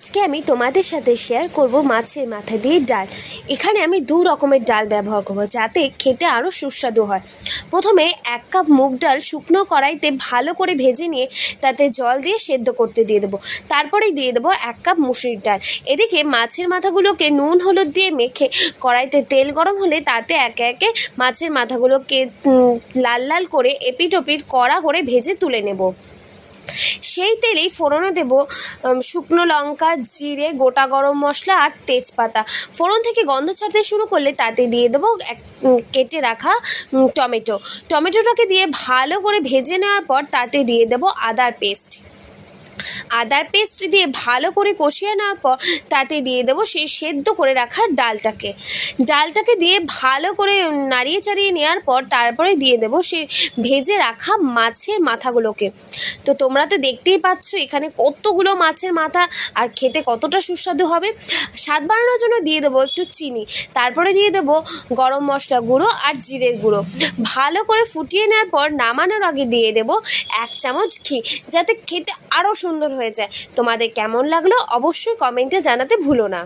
আজকে আমি তোমাদের সাথে শেয়ার করব মাছের মাথা দিয়ে ডাল। এখানে আমি দু রকমের ডাল ব্যবহার করব যাতে খেতে আরও সুস্বাদু হয়। প্রথমে 1 কাপ মুগ ডাল শুকনো কড়াইতে ভালো করে ভেজে নিয়ে তাতে জল দিয়ে সেদ্ধ করতে দিয়ে দেবো। তারপরেই দিয়ে দেবো 1 কাপ মুসুরির ডাল। এদিকে মাছের মাথাগুলোকে নুন হলুদ দিয়ে মেখে কড়াইতে তেল গরম হলে তাতে একে একে মাছের মাথাগুলোকে লাল লাল করে এপিট ওপিট কড়া করে ভেজে তুলে নেব। সেই তেলেই ফোড়নে দেব শুকনো লঙ্কা, জিরে, গোটা গরম মশলা আর তেজপাতা। ফোড়ন থেকে গন্ধ ছাড়তে শুরু করলে তাতে দিয়ে দেবো কেটে রাখা টমেটোটাকে দিয়ে ভালো করে ভেজে নেওয়ার পর তাতে দিয়ে দেবো আদার পেস্ট দিয়ে ভালো করে কষিয়ে নেওয়ার পর তাতে দিয়ে দেবো সেই সেদ্ধ করে রাখা ডালটাকে দিয়ে ভালো করে নাড়িয়ে চাড়িয়ে নেওয়ার পর তারপরে দিয়ে দেবো সেই ভেজে রাখা মাছের মাথাগুলোকে। তো তোমরা তো দেখতেই পাচ্ছ এখানে কতগুলো মাছের মাথা আর খেতে কতটা সুস্বাদু হবে। স্বাদ বাড়ানোর জন্য দিয়ে দেবো একটু চিনি, তারপরে দিয়ে দেবো গরম মশলা গুঁড়ো আর জিরের গুঁড়ো। ভালো করে ফুটিয়ে নেওয়ার পর নামানোর আগে দিয়ে দেবো 1 চামচ ঘি, যাতে খেতে আরও সুন্দর হয়ে যায়। তোমাদের কেমন লাগলো অবশ্যই কমেন্টে জানাতে ভুলো না।